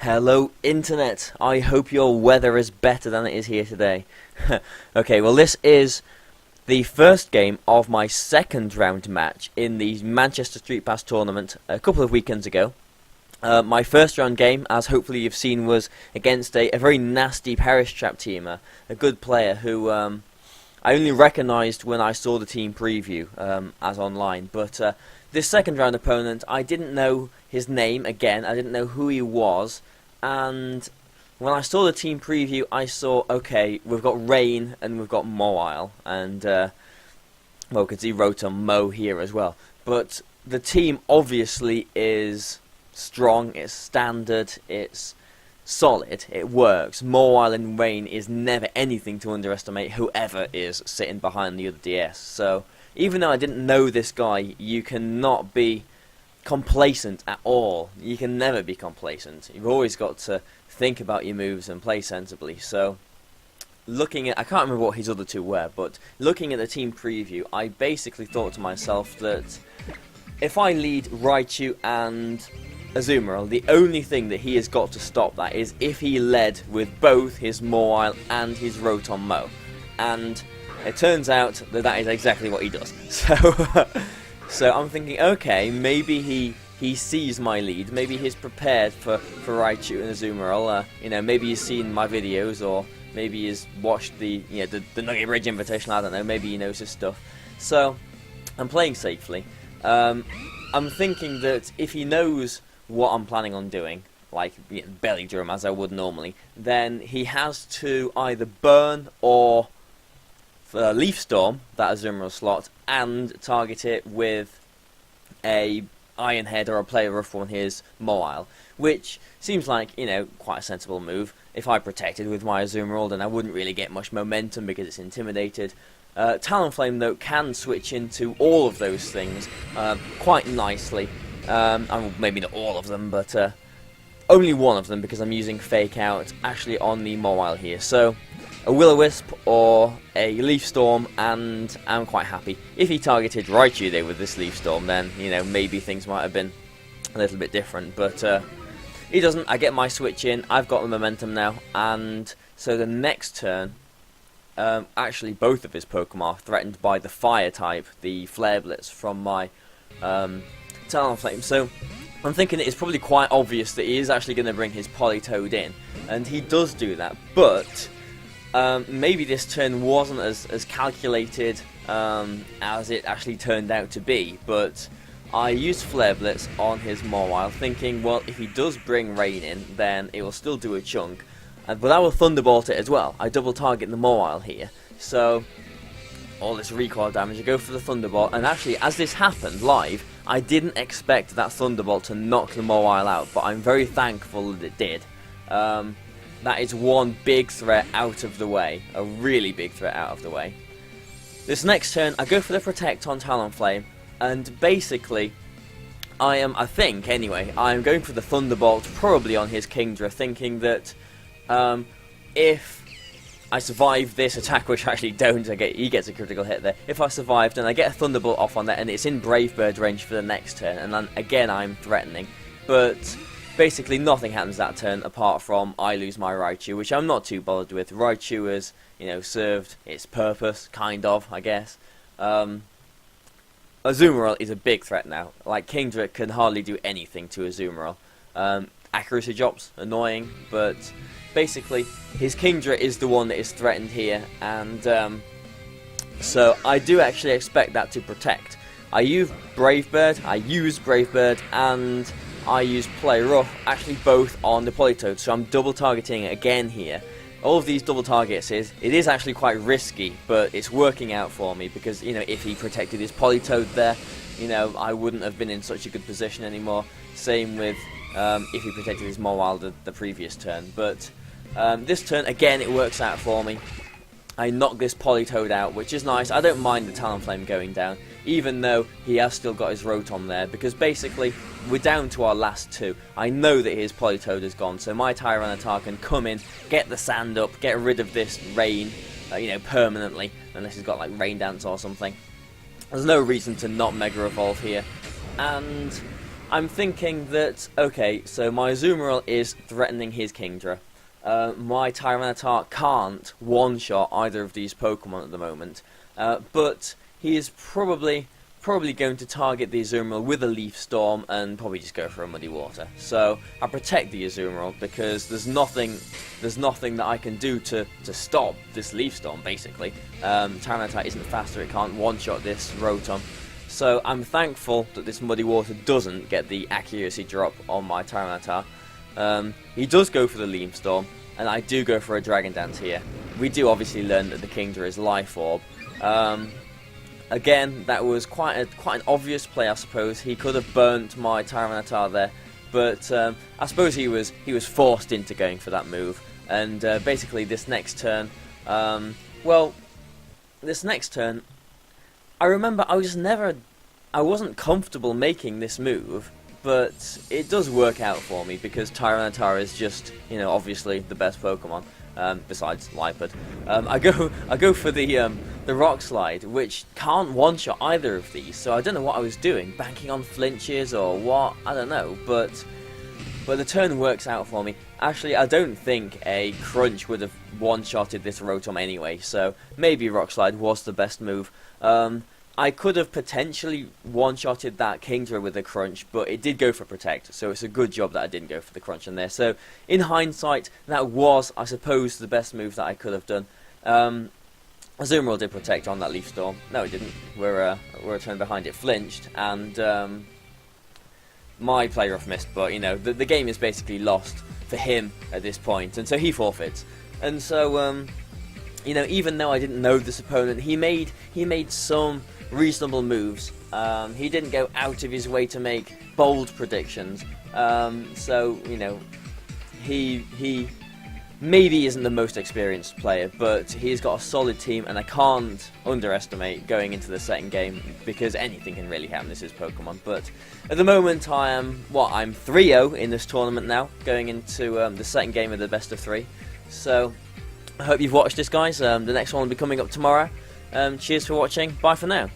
Hello Internet, I hope your weather is better than it is here today. Okay, well this is the first game of my second round match in the Manchester StreetPass tournament a couple of weekends ago. My first round game, as hopefully you've seen, was against a very nasty Parish Trap teamer, a good player who I only recognised when I saw the team preview as online, but this second round opponent, I didn't know his name again, I didn't know who he was, and when I saw the team preview I saw, okay, we've got Rain and we've got Moile, and well, we can see Rotom Mo here as well, but the team obviously is strong, it's standard, it's solid, it works. Moile and Rain is never anything to underestimate whoever is sitting behind the other DS, so even though I didn't know this guy, you cannot be complacent at all. You can never be complacent. You've always got to think about your moves and play sensibly. So, looking at, I can't remember what his other two were, but looking at the team preview, I basically thought to myself that if I lead Raichu and Azumarill, the only thing that he has got to stop that is if he led with both his Moile and his Rotom Mo. And it turns out that that is exactly what he does. So I'm thinking, okay, maybe he sees my lead. Maybe he's prepared for Raichu and Azumarill. You know, maybe he's seen my videos, or maybe he's watched the Nugget Bridge Invitational. I don't know. Maybe he knows his stuff. So I'm playing safely. I'm thinking that if he knows what I'm planning on doing, like belly drum as I would normally, then he has to either burn or Leaf Storm that Azumarill slot and target it with a Iron Head or a Play Rough on his Moile, which seems like, you know, quite a sensible move. If I protected with my Azumarill, then I wouldn't really get much momentum because it's intimidated. Talonflame, though, can switch into all of those things quite nicely. Maybe not all of them, but only one of them, because I'm using Fake Out actually on the Moile here. So a Will-O-Wisp or a Leaf Storm, and I'm quite happy. If he targeted Raichu there with this Leaf Storm, then, you know, maybe things might have been a little bit different, but he doesn't. I get my switch in, I've got the momentum now, and so the next turn, actually both of his Pokemon are threatened by the Fire type, the Flare Blitz from my Talonflame, so I'm thinking it's probably quite obvious that he is actually going to bring his Politoed in, and he does do that, but maybe this turn wasn't as calculated as it actually turned out to be, but I used Flare Blitz on his Moile, thinking, well, if he does bring Rain in, then it will still do a chunk, but I will Thunderbolt it as well. I double target the Moile here, so all this recoil damage, I go for the Thunderbolt, and actually, as this happened live, I didn't expect that Thunderbolt to knock the Moile out, but I'm very thankful that it did. That is one big threat out of the way, a really big threat out of the way. This next turn, I go for the Protect on Talonflame, and basically, I think anyway, I'm going for the Thunderbolt probably on his Kingdra, thinking that if I survive this attack, which I actually don't, he gets a critical hit there. If I survived and I get a Thunderbolt off on that, and it's in Brave Bird range for the next turn, and then again I'm threatening, but basically nothing happens that turn apart from I lose my Raichu, which I'm not too bothered with. Raichu has, you know, served its purpose, kind of, I guess. Azumarill is a big threat now. Like, Kingdra can hardly do anything to Azumarill. Accuracy drops, annoying, but basically his Kingdra is the one that is threatened here, and so I do actually expect that to protect. I use Brave Bird, and I use Play Rough, actually both on the Politoed, so I'm double targeting it again here. All of these double targets it is actually quite risky, but it's working out for me, because, you know, if he protected his Politoed there, you know, I wouldn't have been in such a good position anymore. Same with if he protected his Mawile the previous turn, but this turn, again, it works out for me. I knock this Politoed out, which is nice. I don't mind the Talonflame going down, even though he has still got his Rotom there, because basically, we're down to our last two. I know that his Politoed is gone, so my Tyranitar can come in, get the sand up, get rid of this Rain, you know, permanently, unless he's got, like, Rain Dance or something. There's no reason to not Mega Evolve here, and I'm thinking that, okay, so my Azumarill is threatening his Kingdra. My Tyranitar can't one-shot either of these Pokemon at the moment, but he is probably going to target the Azumarill with a Leaf Storm and probably just go for a Muddy Water. So I protect the Azumarill because there's nothing that I can do to stop this Leaf Storm, basically. Tyranitar isn't faster, it can't one-shot this Rotom. So I'm thankful that this Muddy Water doesn't get the accuracy drop on my Tyranitar. He does go for the Leaf Storm, and I do go for a Dragon Dance here. We do obviously learn that the Kingdra is Life Orb. Again, that was quite an obvious play, I suppose. He could have burnt my Tyranitar there, but I suppose he was forced into going for that move. And basically, this next turn, I remember I wasn't comfortable making this move, but it does work out for me because Tyranitar is just, obviously the best Pokemon, besides Lipard. I go for the Rock Slide, which can't one-shot either of these, so I don't know what I was doing, banking on flinches or what, I don't know, but the turn works out for me. Actually, I don't think a Crunch would have one-shotted this Rotom anyway, so maybe Rock Slide was the best move. I could have potentially one-shotted that Kingdra with a Crunch, but it did go for Protect, so it's a good job that I didn't go for the Crunch in there. So, in hindsight, that was, I suppose, the best move that I could have done. Azumarill did Protect on that Leaf Storm. No, it didn't. We're a turn behind. It flinched, and my play rough missed, but, the game is basically lost for him at this point, and so he forfeits. And so, even though I didn't know this opponent, he made some reasonable moves. He didn't go out of his way to make bold predictions. So, he maybe isn't the most experienced player, but he's got a solid team, and I can't underestimate going into the second game because anything can really happen. This is Pokemon, but at the moment I'm 3-0 in this tournament now, going into the second game of the best of 3. So I hope you've watched this, guys. The next one will be coming up tomorrow. Cheers for watching. Bye for now.